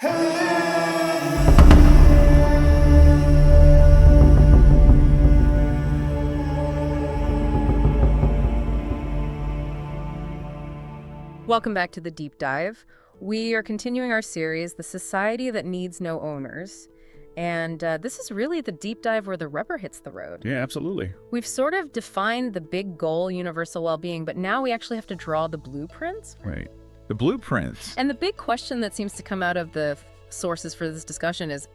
Welcome back to The Deep Dive. We are continuing our series, The Society That Needs No Owners. And this is really the deep dive where the rubber hits the road. Yeah, absolutely. We've sort of defined the big goal, universal well-being, but now we actually have to draw the blueprints. Right. The blueprints. And the big question that seems to come out of the sources for this discussion is,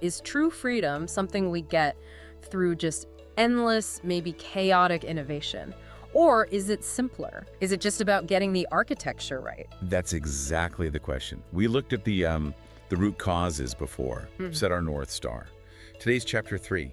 is true freedom something we get through just endless, maybe chaotic innovation? Or is it simpler? Is it just about getting the architecture right? That's exactly the question. We looked at the root causes before, set our North Star. Today's Chapter 3,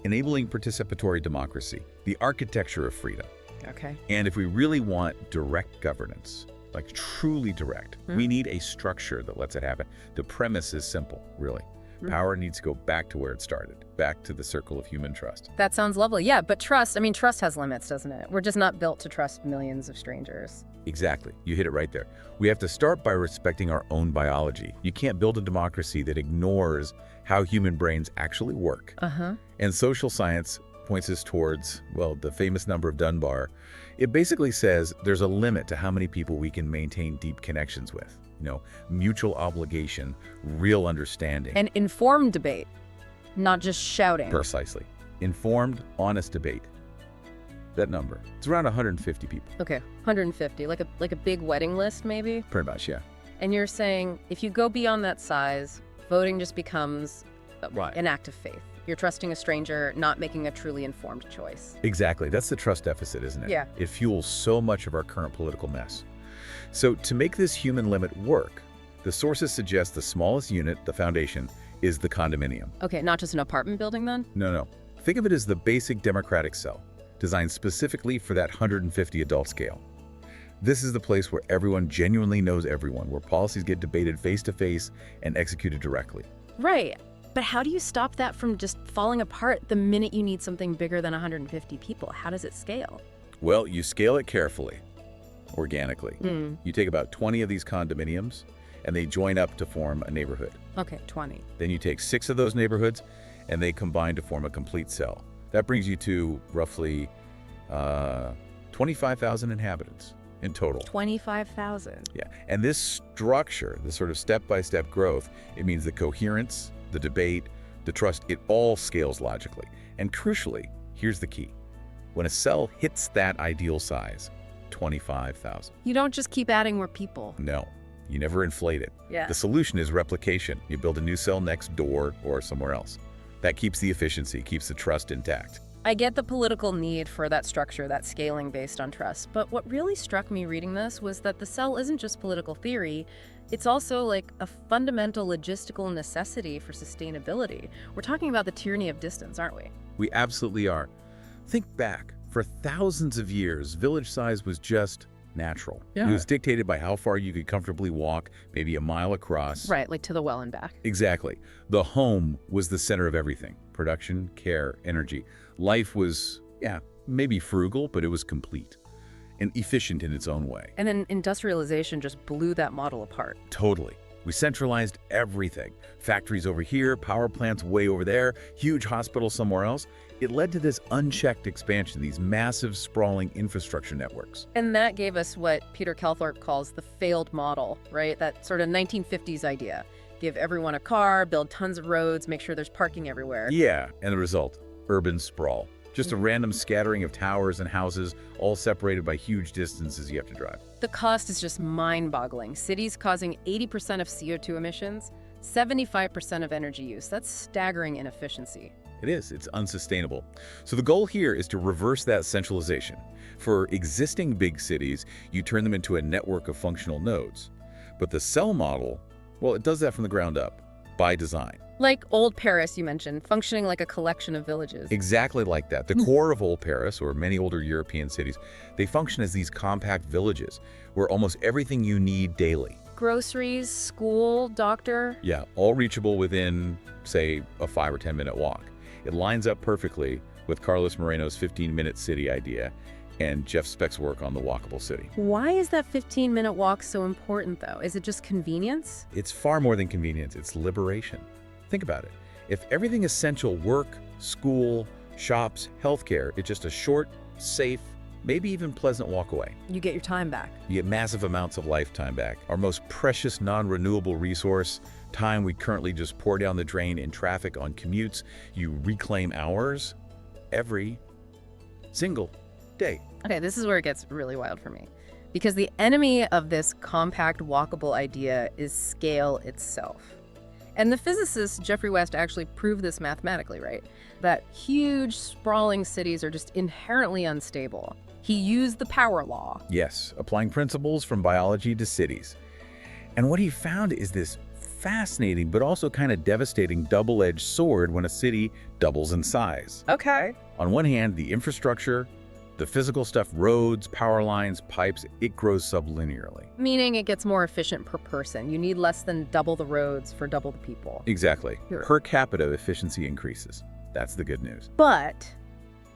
Enabling Participatory Democracy, the Architecture of Freedom. Okay. And if we really want direct governance, like truly direct, we need a structure that lets it happen. The premise is simple, really. Power needs to go back to where it started, back to the circle of human trust. That sounds lovely. Yeah, but trust has limits, doesn't it? We're just not built to trust millions of strangers. Exactly. You hit it right there. We have to start by respecting our own biology. You can't build a democracy that ignores how human brains actually work. And social science points us towards, well, the famous number of Dunbar. It basically says there's a limit to how many people we can maintain deep connections with. Mutual obligation, real understanding. And informed debate, not just shouting. Precisely. Informed, honest debate. That number. It's around 150 people. Okay, 150, like a big wedding list, maybe? Pretty much, yeah. And you're saying if you go beyond that size, voting just becomes an act of faith. You're trusting a stranger, not making a truly informed choice. Exactly. That's the trust deficit, isn't it? Yeah. It fuels so much of our current political mess. So to make this human limit work, the sources suggest the smallest unit, the foundation, is the condominium. Okay, not just an apartment building then? No. Think of it as the basic democratic cell, designed specifically for that 150 adult scale. This is the place where everyone genuinely knows everyone, where policies get debated face-to-face and executed directly. Right. But how do you stop that from just falling apart the minute you need something bigger than 150 people? How does it scale? Well, you scale it carefully, organically. You take about 20 of these condominiums, and they join up to form a neighborhood. Okay, 20. Then you take 6 of those neighborhoods, and they combine to form a complete cell. That brings you to roughly 25,000 inhabitants in total. 25,000. Yeah, and this structure, this sort of step-by-step growth, it means the coherence, the debate, the trust, it all scales logically. And crucially, here's the key. When a cell hits that ideal size, 25,000. You don't just keep adding more people. No, you never inflate it. Yeah. The solution is replication. You build a new cell next door or somewhere else. That keeps the efficiency, keeps the trust intact. I get the political need for that structure, that scaling based on trust. But what really struck me reading this was that the cell isn't just political theory. It's also like a fundamental logistical necessity for sustainability. We're talking about the tyranny of distance, aren't we? We absolutely are. Think back. For thousands of years, village size was just natural. Yeah. It was dictated by how far you could comfortably walk, maybe a mile across. Right, like to the well and back. Exactly. The home was the center of everything. Production, care, energy. Life was, maybe frugal, but it was complete and efficient in its own way. And then industrialization just blew that model apart. Totally. We centralized everything. Factories over here, power plants way over there, huge hospitals somewhere else. It led to this unchecked expansion, these massive, sprawling infrastructure networks. And that gave us what Peter Calthorpe calls the failed model, right? That sort of 1950s idea. Give everyone a car, build tons of roads, make sure there's parking everywhere. Yeah, and the result, urban sprawl. Just a random scattering of towers and houses, all separated by huge distances you have to drive. The cost is just mind-boggling. Cities causing 80% of CO2 emissions, 75% of energy use. That's staggering inefficiency. It is. It's unsustainable. So the goal here is to reverse that centralization. For existing big cities, you turn them into a network of functional nodes. But the cell model, well, it does that from the ground up, by design. Like Old Paris, you mentioned, functioning like a collection of villages. Exactly like that. The core of Old Paris, or many older European cities, they function as these compact villages where almost everything you need daily. Groceries, school, doctor. Yeah, all reachable within, say, a 5 or 10 minute walk. It lines up perfectly with Carlos Moreno's 15-minute city idea. and Jeff Speck's work on the walkable city. Why is that 15-minute walk so important, though? Is it just convenience? It's far more than convenience, it's liberation. Think about it. If everything essential, work, school, shops, healthcare, it's just a short, safe, maybe even pleasant walk away. You get your time back. You get massive amounts of lifetime back. Our most precious non-renewable resource, time we currently just pour down the drain in traffic on commutes, you reclaim hours every single day. Okay, this is where it gets really wild for me. Because the enemy of this compact, walkable idea is scale itself. And the physicist Geoffrey West actually proved this mathematically, right? That huge, sprawling cities are just inherently unstable. He used the power law. Yes, applying principles from biology to cities. And what he found is this fascinating but also kind of devastating double-edged sword when a city doubles in size. Okay. On one hand, the infrastructure, the physical stuff, roads, power lines, pipes, it grows sublinearly. Meaning it gets more efficient per person. You need less than double the roads for double the people. Exactly. Sure. Per capita efficiency increases. That's the good news. But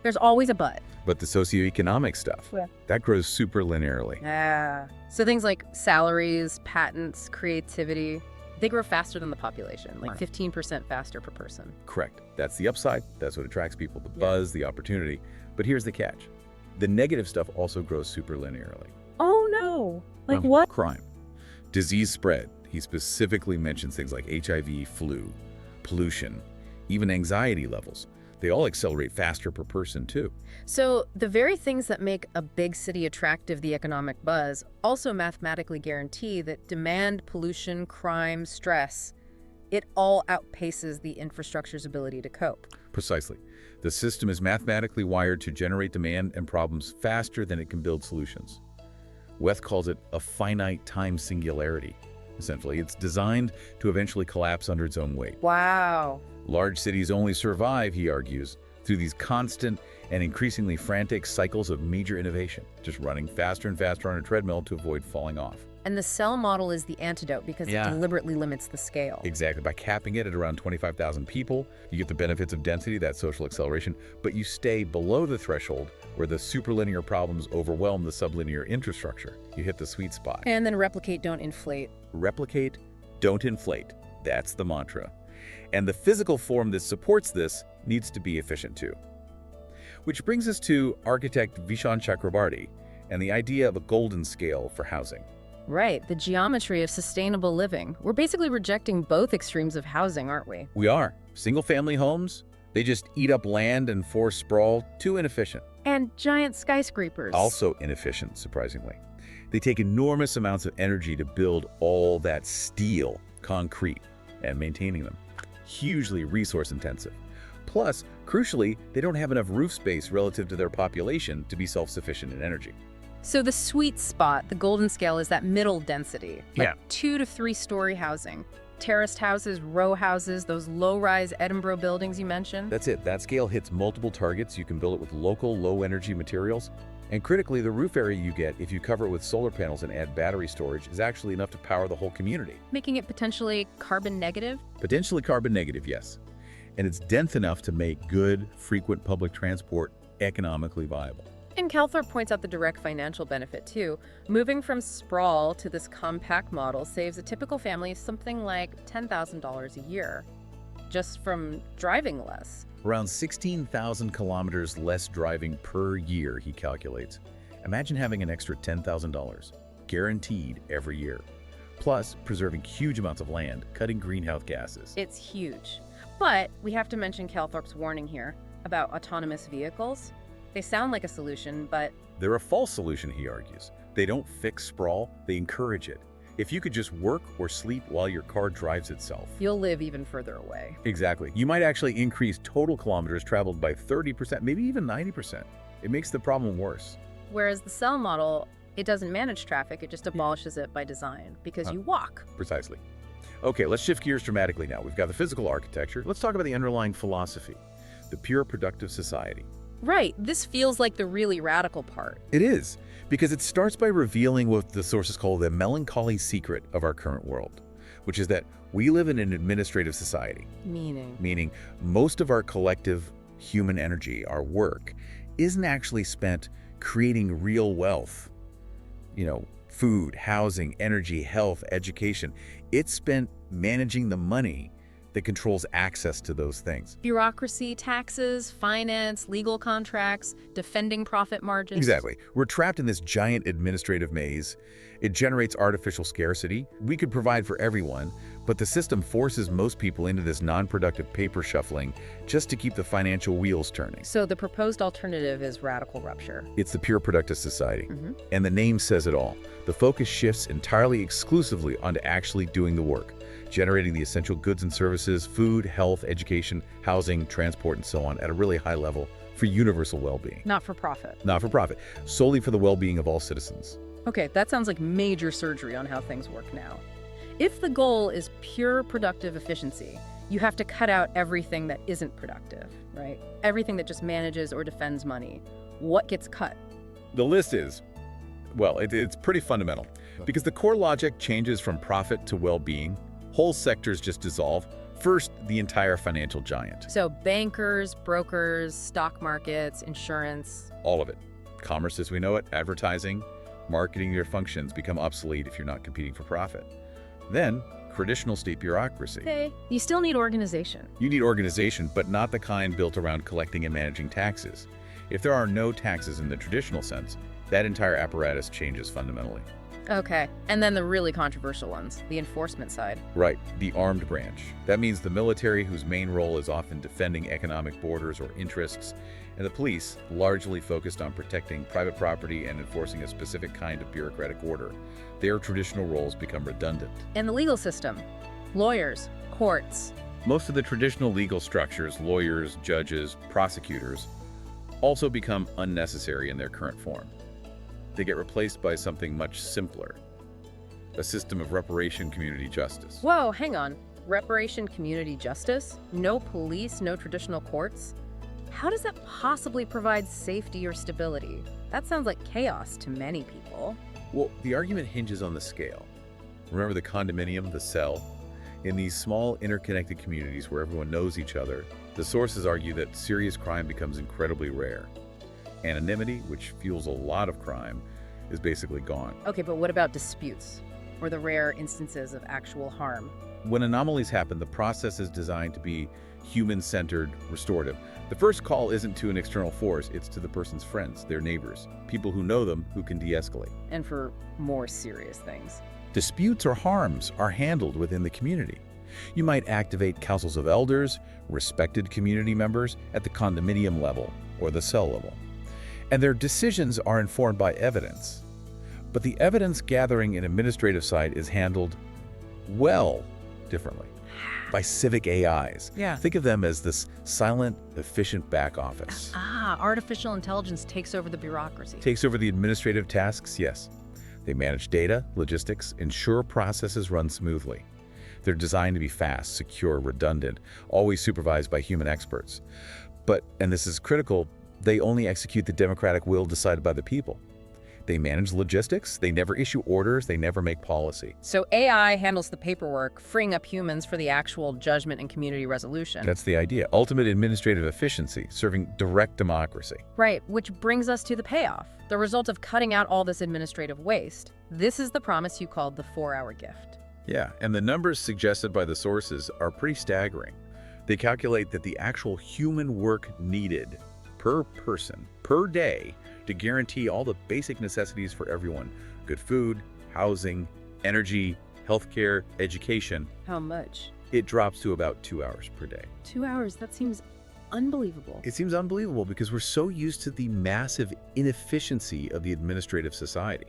there's always a but. But the socioeconomic stuff, that grows super linearly. Yeah. So things like salaries, patents, creativity, they grow faster than the population, like 15% faster per person. Correct. That's the upside. That's what attracts people, the buzz, the opportunity. But here's the catch. The negative stuff also grows super linearly. Oh no. Like what? Crime. Disease spread. He specifically mentions things like HIV, flu, pollution, even anxiety levels. They all accelerate faster per person, too. So the very things that make a big city attractive, the economic buzz, also mathematically guarantee that demand, pollution, crime, stress, it all outpaces the infrastructure's ability to cope. Precisely. The system is mathematically wired to generate demand and problems faster than it can build solutions. Weth calls it a finite time singularity. Essentially, it's designed to eventually collapse under its own weight. Wow. Large cities only survive, he argues, through these constant and increasingly frantic cycles of major innovation, just running faster and faster on a treadmill to avoid falling off. And the cell model is the antidote because it deliberately limits the scale. Exactly. By capping it at around 25,000 people, you get the benefits of density, that social acceleration, but you stay below the threshold where the superlinear problems overwhelm the sublinear infrastructure. You hit the sweet spot. And then replicate, don't inflate. Replicate, don't inflate. That's the mantra. And the physical form that supports this needs to be efficient too. Which brings us to architect Vishaan Chakrabarty and the idea of a golden scale for housing. Right, the geometry of sustainable living. We're basically rejecting both extremes of housing, aren't we? We are. Single-family homes, they just eat up land and force sprawl, too inefficient. And giant skyscrapers. Also inefficient, surprisingly. They take enormous amounts of energy to build all that steel, concrete, and maintaining them. Hugely resource-intensive. Plus, crucially, they don't have enough roof space relative to their population to be self-sufficient in energy. So the sweet spot, the golden scale, is that middle density. Like 2 to 3 story housing. Terraced houses, row houses, those low-rise Edinburgh buildings you mentioned. That's it. That scale hits multiple targets. You can build it with local, low-energy materials. And critically, the roof area you get if you cover it with solar panels and add battery storage is actually enough to power the whole community. Making it potentially carbon negative? Potentially carbon negative, yes. And it's dense enough to make good, frequent public transport economically viable. And Calthorpe points out the direct financial benefit, too. Moving from sprawl to this compact model saves a typical family something like $10,000 a year, just from driving less. Around 16,000 kilometers less driving per year, he calculates. Imagine having an extra $10,000, guaranteed every year. Plus, preserving huge amounts of land, cutting greenhouse gases. It's huge. But we have to mention Calthorpe's warning here about autonomous vehicles. They sound like a solution, but they're a false solution, he argues. They don't fix sprawl, they encourage it. If you could just work or sleep while your car drives itself, you'll live even further away. Exactly. You might actually increase total kilometers traveled by 30%, maybe even 90%. It makes the problem worse. Whereas the cell model, it doesn't manage traffic, it just abolishes it by design, because you walk. Precisely. Okay, let's shift gears dramatically now. We've got the physical architecture. Let's talk about the underlying philosophy, the pure productive society. Right. This feels like the really radical part. It is, because it starts by revealing what the sources call the melancholy secret of our current world, which is that we live in an administrative society. Meaning most of our collective human energy, our work, isn't actually spent creating real wealth. Food, housing, energy, health, education. It's spent managing the money that controls access to those things. Bureaucracy, taxes, finance, legal contracts, defending profit margins. Exactly. We're trapped in this giant administrative maze. It generates artificial scarcity. We could provide for everyone, but the system forces most people into this non-productive paper shuffling just to keep the financial wheels turning. So the proposed alternative is radical rupture. It's the pure productive society. And the name says it all. The focus shifts entirely exclusively onto actually doing the work, generating the essential goods and services, food, health, education, housing, transport, and so on at a really high level for universal well-being. Not for profit. Not for profit, solely for the well-being of all citizens. Okay, that sounds like major surgery on how things work now. If the goal is pure productive efficiency, you have to cut out everything that isn't productive, right? Everything that just manages or defends money. What gets cut? The list is, well, it's pretty fundamental. Because the core logic changes from profit to well-being, whole sectors just dissolve. First, the entire financial giant. So bankers, brokers, stock markets, insurance. All of it. Commerce as we know it, advertising, marketing, your functions become obsolete if you're not competing for profit. Then, traditional state bureaucracy. Okay, you still need organization. You need organization, but not the kind built around collecting and managing taxes. If there are no taxes in the traditional sense, that entire apparatus changes fundamentally. Okay, and then the really controversial ones, the enforcement side. Right, the armed branch. That means the military, whose main role is often defending economic borders or interests, and the police, largely focused on protecting private property and enforcing a specific kind of bureaucratic order. Their traditional roles become redundant. And the legal system, lawyers, courts. Most of the traditional legal structures, lawyers, judges, prosecutors, also become unnecessary in their current form. They get replaced by something much simpler, a system of reparation community justice. Whoa, hang on. Reparation community justice? No police, no traditional courts? How does that possibly provide safety or stability? That sounds like chaos to many people. Well, the argument hinges on the scale. Remember the condominium, the cell? In these small, interconnected communities where everyone knows each other, the sources argue that serious crime becomes incredibly rare. Anonymity, which fuels a lot of crime, is basically gone. Okay, but what about disputes? Or the rare instances of actual harm? When anomalies happen, the process is designed to be human-centered, restorative. The first call isn't to an external force, it's to the person's friends, their neighbors, people who know them who can de-escalate. And for more serious things. Disputes or harms are handled within the community. You might activate councils of elders, respected community members at the condominium level or the cell level. And their decisions are informed by evidence. But the evidence gathering and administrative side is handled, well, differently. By civic AIs. Yeah. Think of them as this silent, efficient back office. Artificial intelligence takes over the bureaucracy. Takes over the administrative tasks, yes. They manage data, logistics, ensure processes run smoothly. They're designed to be fast, secure, redundant, always supervised by human experts. But, and this is critical, they only execute the democratic will decided by the people. They manage logistics, they never issue orders, they never make policy. So AI handles the paperwork, freeing up humans for the actual judgment and community resolution. That's the idea. Ultimate administrative efficiency, serving direct democracy. Right, which brings us to the payoff, the result of cutting out all this administrative waste. This is the promise you called the 4-hour gift. Yeah, and the numbers suggested by the sources are pretty staggering. They calculate that the actual human work needed per person, per day, to guarantee all the basic necessities for everyone. Good food, housing, energy, healthcare, education. How much? It drops to about 2 hours per day. 2 hours? That seems unbelievable. It seems unbelievable because we're so used to the massive inefficiency of the administrative society.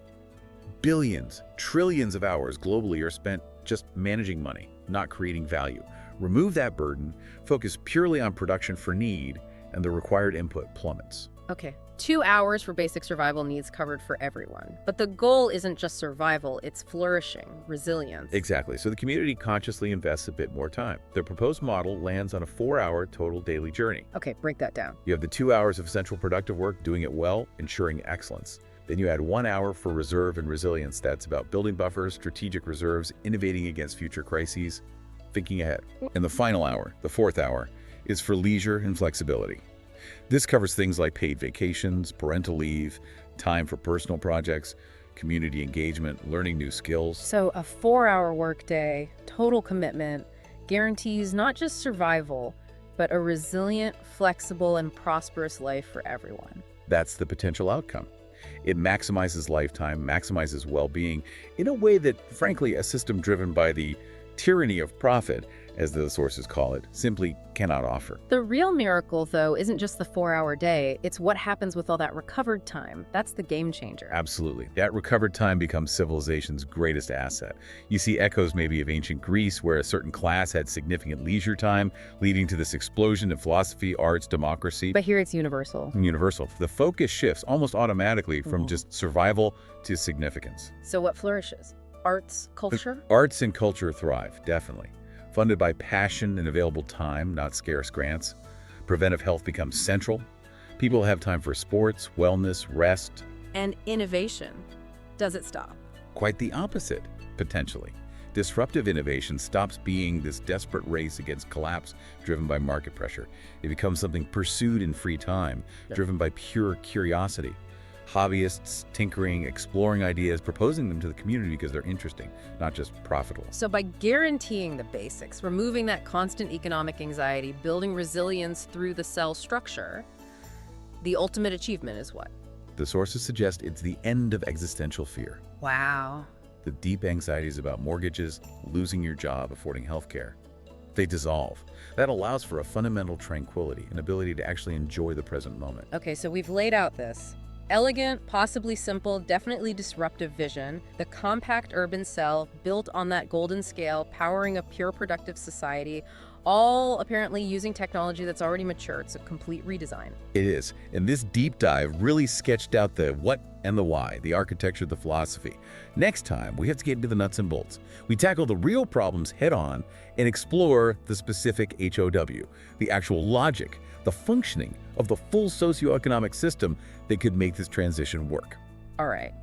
Billions, trillions of hours globally are spent just managing money, not creating value. Remove that burden, focus purely on production for need, and the required input plummets. Okay, 2 hours for basic survival needs covered for everyone. But the goal isn't just survival, it's flourishing, resilience. Exactly. So the community consciously invests a bit more time. The proposed model lands on a 4-hour total daily journey. Okay, break that down. You have the 2 hours of central productive work, doing it well, ensuring excellence. Then you add 1 hour for reserve and resilience. That's about building buffers, strategic reserves, innovating against future crises, thinking ahead. And the final hour, the 4th hour, is for leisure and flexibility. This covers things like paid vacations, parental leave, time for personal projects, community engagement, learning new skills. So a 4-hour workday, total commitment, guarantees not just survival, but a resilient, flexible, and prosperous life for everyone. That's the potential outcome. It maximizes lifetime, maximizes well-being in a way that, frankly, a system driven by the tyranny of profit, as the sources call it, simply cannot offer. The real miracle, though, isn't just the 4-hour day. It's what happens with all that recovered time. That's the game changer. Absolutely. That recovered time becomes civilization's greatest asset. You see echoes maybe of ancient Greece, where a certain class had significant leisure time, leading to this explosion in philosophy, arts, democracy. But here it's universal. Universal. The focus shifts almost automatically from just survival to significance. So what flourishes? Arts, culture? Arts and culture thrive, definitely. Funded by passion and available time, not scarce grants. Preventive health becomes central. People have time for sports, wellness, rest. And innovation. Does it stop? Quite the opposite, potentially. Disruptive innovation stops being this desperate race against collapse driven by market pressure. It becomes something pursued in free time, driven by pure curiosity. Hobbyists tinkering, exploring ideas, proposing them to the community because they're interesting, not just profitable. So by guaranteeing the basics, removing that constant economic anxiety, building resilience through the cell structure, the ultimate achievement is what? The sources suggest it's the end of existential fear. Wow. The deep anxieties about mortgages, losing your job, affording healthcare, they dissolve. That allows for a fundamental tranquility, an ability to actually enjoy the present moment. Okay, so we've laid out this elegant, possibly simple, definitely disruptive vision, the compact urban cell built on that golden scale, powering a pure productive society, all apparently using technology that's already mature. It's a complete redesign. It is. And this deep dive really sketched out the what and the why, the architecture, the philosophy. Next time, we have to get into the nuts and bolts. We tackle the real problems head on and explore the specific HOW, the actual logic, the functioning of the full socioeconomic system that could make this transition work. All right.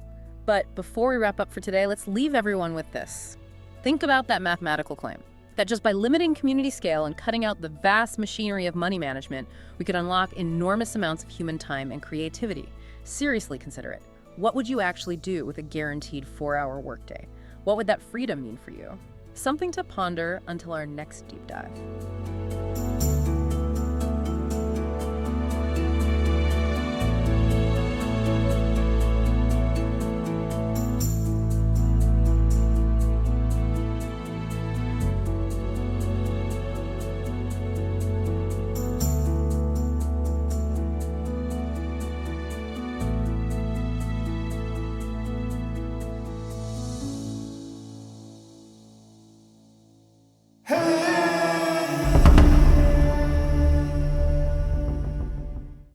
But before we wrap up for today, let's leave everyone with this. Think about that mathematical claim, that just by limiting community scale and cutting out the vast machinery of money management, we could unlock enormous amounts of human time and creativity. Seriously consider it. What would you actually do with a guaranteed 4-hour workday? What would that freedom mean for you? Something to ponder until our next deep dive.